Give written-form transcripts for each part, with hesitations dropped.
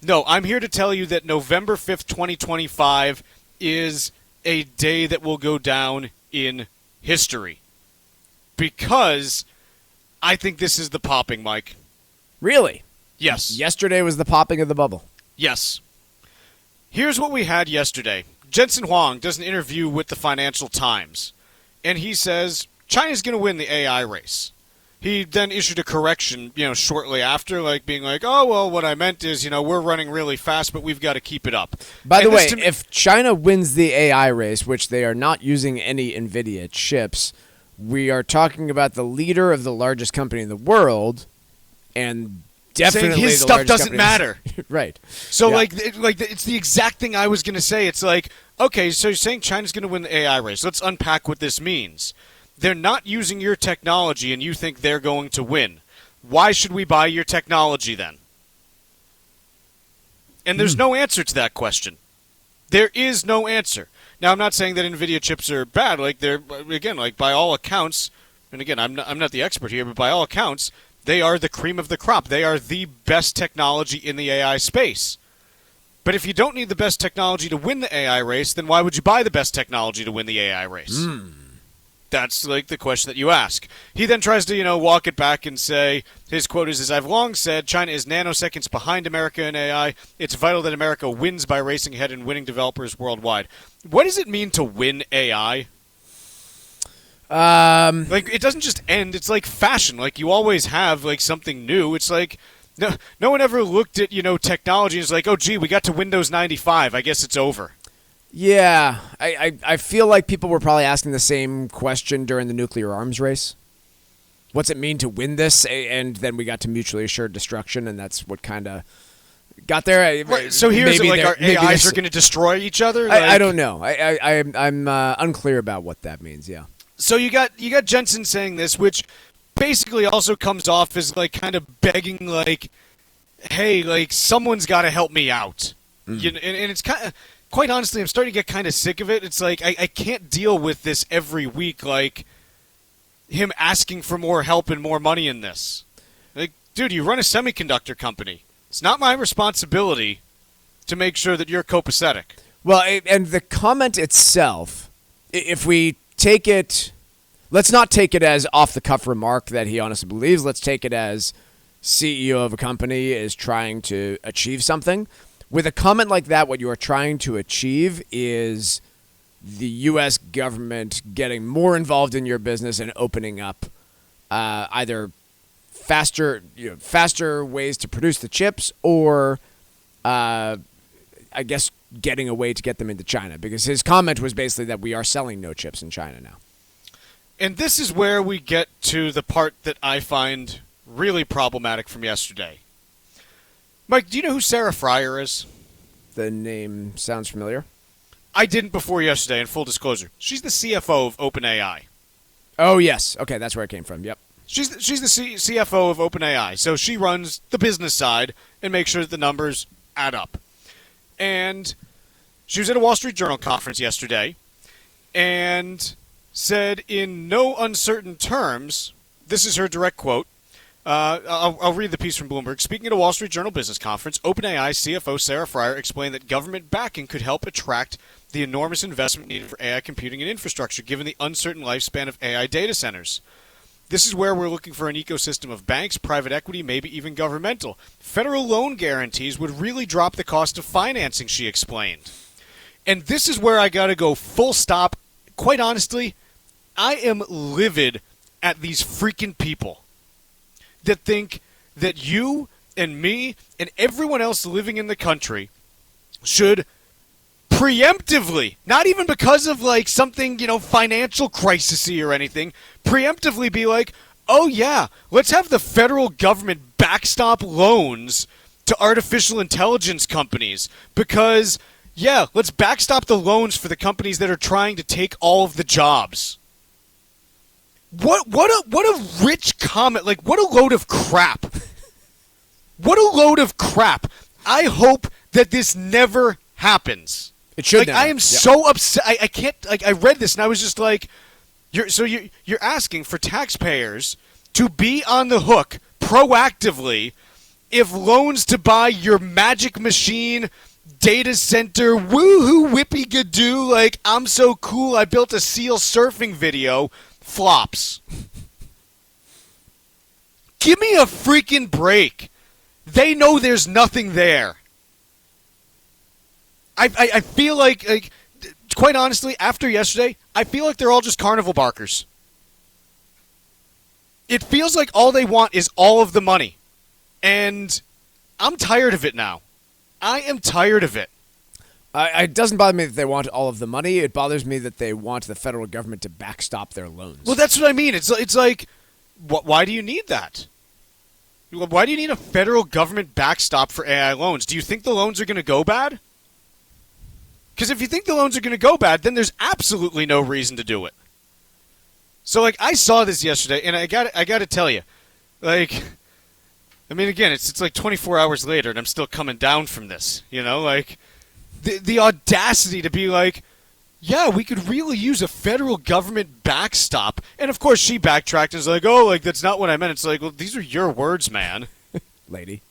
No, I'm here to tell you that November 5th, 2025 is a day that will go down in history. Because I think this is the popping, Mike. Really? Yes. Yesterday was the popping of the bubble. Yes. Here's what we had yesterday. Jensen Huang does an interview with the Financial Times, and he says China's going to win the AI race. He then issued a correction, shortly after, being like, oh, well, what I meant is, we're running really fast, but we've got to keep it up. By the way, if China wins the AI race, which they are not using any Nvidia chips, we are talking about the leader of the largest company in the world, and definitely saying his stuff doesn't matter. Right. So, yeah. It's the exact thing I was going to say. It's like, okay, so you're saying China's going to win the AI race. Let's unpack what this means. They're not using your technology, and you think they're going to win. Why should we buy your technology then? And there's no answer to that question. There is no answer. Now, I'm not saying that Nvidia chips are bad. By all accounts, and again, I'm not the expert here, but by all accounts, they are the cream of the crop. They are the best technology in the AI space. But if you don't need the best technology to win the AI race, then why would you buy the best technology to win the AI race? That's the question that you ask. He then tries to, walk it back and say, his quote is, as I've long said, China is nanoseconds behind America in AI. It's vital that America wins by racing ahead and winning developers worldwide. What does it mean to win AI? It doesn't just end. It's like fashion. You always have, something new. It's like, no one ever looked at, technology and was like, oh, gee, we got to Windows 95. I guess it's over. Yeah, I feel like people were probably asking the same question during the nuclear arms race. What's it mean to win this? And then we got to mutually assured destruction, and that's what kind of got there. Right, so here's our AIs are going to destroy each other? I don't know. I'm unclear about what that means, yeah. So you got Jensen saying this, which basically also comes off as kind of begging, hey, someone's got to help me out. And it's kind of... Quite honestly, I'm starting to get kind of sick of it. It's like I can't deal with this every week, him asking for more help and more money in this. Dude, you run a semiconductor company. It's not my responsibility to make sure that you're copacetic. Well, and the comment itself, if we take it, let's not take it as off-the-cuff remark that he honestly believes. Let's take it as CEO of a company is trying to achieve something. With a comment like that, what you are trying to achieve is the U.S. government getting more involved in your business and opening up either faster ways to produce the chips or, I guess, getting a way to get them into China. Because his comment was basically that we are selling no chips in China now. And this is where we get to the part that I find really problematic from yesterday. Mike, do you know who Sarah Fryer is? The name sounds familiar. I didn't before yesterday, in full disclosure. She's the CFO of OpenAI. Oh, yes. Okay, that's where it came from. Yep. She's the CFO of OpenAI, so she runs the business side and makes sure that the numbers add up. And she was at a Wall Street Journal conference yesterday and said in no uncertain terms, this is her direct quote, I'll read the piece from Bloomberg. Speaking at a Wall Street Journal business conference, OpenAI CFO Sarah Fryer explained that government backing could help attract the enormous investment needed for AI computing and infrastructure, given the uncertain lifespan of AI data centers. This is where we're looking for an ecosystem of banks, private equity, maybe even governmental. Federal loan guarantees would really drop the cost of financing, she explained. And this is where I got to go full stop. Quite honestly, I am livid at these freaking people that think that you and me and everyone else living in the country should preemptively, not even because of something, financial crisis-y or anything, preemptively be like, oh yeah, let's have the federal government backstop loans to artificial intelligence companies because, yeah, let's backstop the loans for the companies that are trying to take all of the jobs. What a rich comment. What a load of crap. What a load of crap. I hope that this never happens. It should never. I am so upset. I can't, I read this and I was just like, you're asking for taxpayers to be on the hook proactively if loans to buy your magic machine data center woohoo whippy gadoo like I'm so cool I built a seal surfing video flops. Give me a freaking break. They know there's nothing there. I feel like, quite honestly, after yesterday, I feel like they're all just carnival barkers. It feels like all they want is all of the money. And I'm tired of it now. I am tired of it. It doesn't bother me that they want all of the money. It bothers me that they want the federal government to backstop their loans. Well, that's what I mean. It's like, why do you need that? Why do you need a federal government backstop for AI loans? Do you think the loans are going to go bad? Because if you think the loans are going to go bad, then there's absolutely no reason to do it. So, like, I saw this yesterday, and I got to tell you, like, I mean, again, it's like 24 hours later, and I'm still coming down from this. You know, like, the audacity to be like, yeah, we could really use a federal government backstop. And, of course, she backtracked and was like, oh, like, that's not what I meant. It's like, well, these are your words, man. Lady.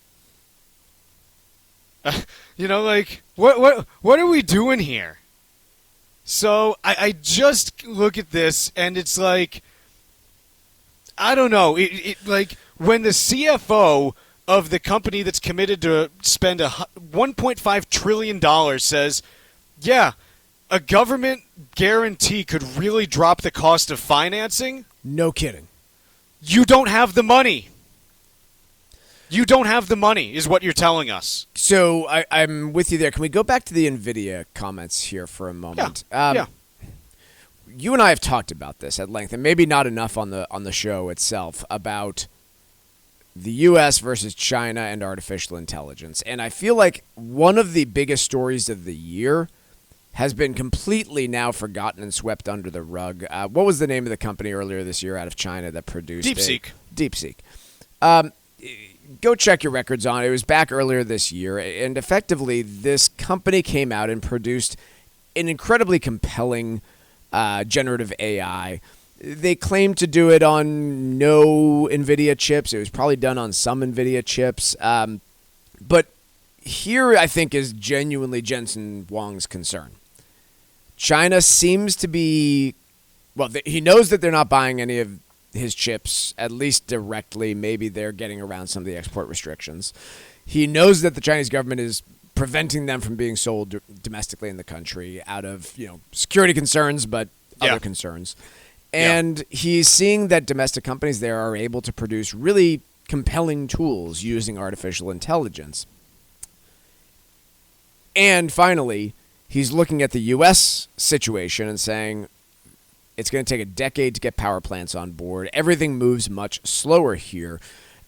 You know, like, what are we doing here? So I just look at this, and it's like, I don't know. It like, when the CFO of the company that's committed to spend $1.5 trillion says, yeah, a government guarantee could really drop the cost of financing. No kidding. You don't have the money. You don't have the money, is what you're telling us. So I'm with you there. Can we go back to the Nvidia comments here for a moment? Yeah. You and I have talked about this at length, and maybe not enough on the show itself, about the U.S. versus China and artificial intelligence. And I feel like one of the biggest stories of the year has been completely now forgotten and swept under the rug. What was the name of the company earlier this year out of China that produced DeepSeek? DeepSeek. Go check your records on it. It was back earlier this year, and effectively this company came out and produced an incredibly compelling generative AI. They claimed to do it on no Nvidia chips. It was probably done on some Nvidia chips. But here, I think, is genuinely Jensen Huang's concern. China seems to be, well, he knows that they're not buying any of his chips, at least directly. Maybe they're getting around some of the export restrictions. He knows that the Chinese government is preventing them from being sold domestically in the country out of, security concerns, but other concerns. And he's seeing that domestic companies there are able to produce really compelling tools using artificial intelligence. And finally, he's looking at the U.S. situation and saying, it's going to take a decade to get power plants on board. Everything moves much slower here.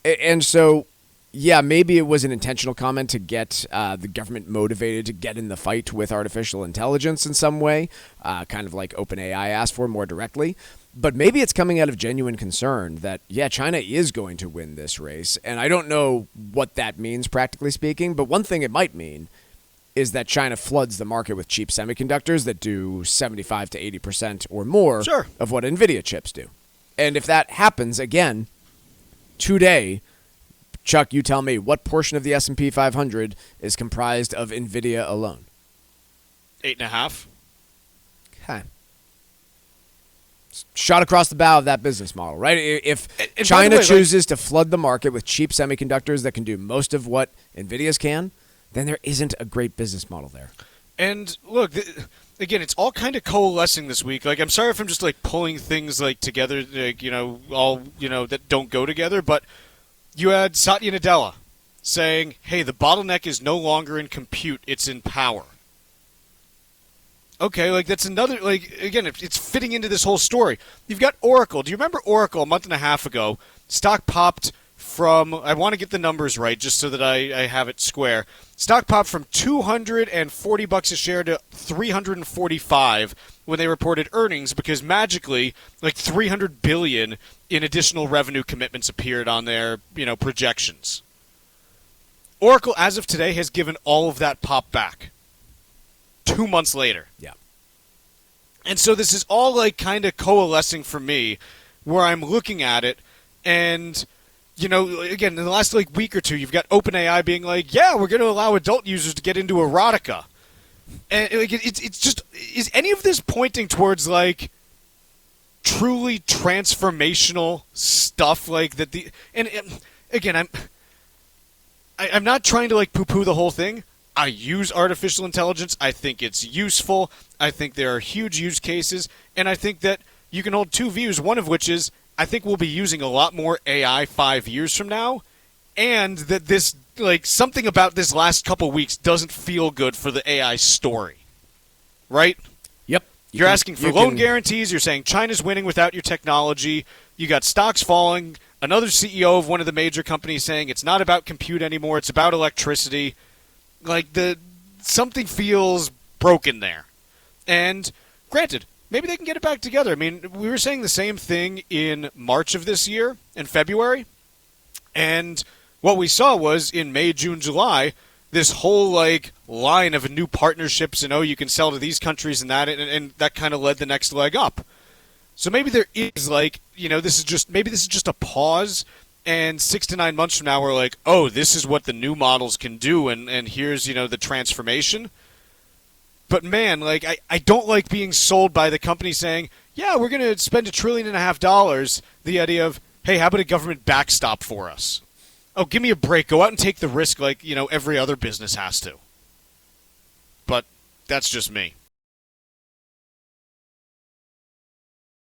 And so, yeah, maybe it was an intentional comment to get the government motivated to get in the fight with artificial intelligence in some way, kind of like OpenAI asked for more directly. But maybe it's coming out of genuine concern that, China is going to win this race. And I don't know what that means, practically speaking, but one thing it might mean is that China floods the market with cheap semiconductors that do 75 to 80% or more of what Nvidia chips do. And if that happens, again, today, Chuck, you tell me, what portion of the S&P 500 is comprised of Nvidia alone? 8.5. Okay. Shot across the bow of that business model, right? If and China chooses to flood the market with cheap semiconductors that can do most of what Nvidia's can, then there isn't a great business model there. And look, again, it's all kind of coalescing this week. Like, I'm sorry if I'm just like pulling things like together, like, all that don't go together. But you had Satya Nadella saying, "Hey, the bottleneck is no longer in compute; it's in power." Okay, like that's another, like, again, it's fitting into this whole story. You've got Oracle. Do you remember Oracle a month and a half ago? Stock popped from, I want to get the numbers right just so that I have it square. Stock popped from $240 a share to $345 when they reported earnings because magically, like $300 billion in additional revenue commitments appeared on their, projections. Oracle, as of today, has given all of that pop back 2 months later. Yeah. And so this is all like kind of coalescing for me where I'm looking at it and again, in the last week or two, you've got OpenAI being like, yeah, we're going to allow adult users to get into erotica. And it's just, is any of this pointing towards truly transformational stuff and again, I'm not trying to poo-poo the whole thing. I use artificial intelligence. I think it's useful. I think there are huge use cases, and I think that you can hold two views, one of which is I think we'll be using a lot more AI 5 years from now, and that this, something about this last couple weeks doesn't feel good for the AI story. Right? Yep. You're asking for loan guarantees. You're saying China's winning without your technology. You got stocks falling. Another CEO of one of the major companies saying it's not about compute anymore. It's about electricity. Something feels broken there. And granted, maybe they can get it back together. I mean, we were saying the same thing in March of this year, in February. And what we saw was in May, June, July, this whole line of new partnerships and you can sell to these countries and that, and that kind of led the next leg up. So maybe there is this is just a pause, and 6 to 9 months from now we're like, oh, this is what the new models can do, and here's the transformation. But man, I don't like being sold by the company saying, yeah, we're going to spend $1.5 trillion. The idea of, hey, how about a government backstop for us? Oh, give me a break. Go out and take the risk every other business has to. But that's just me.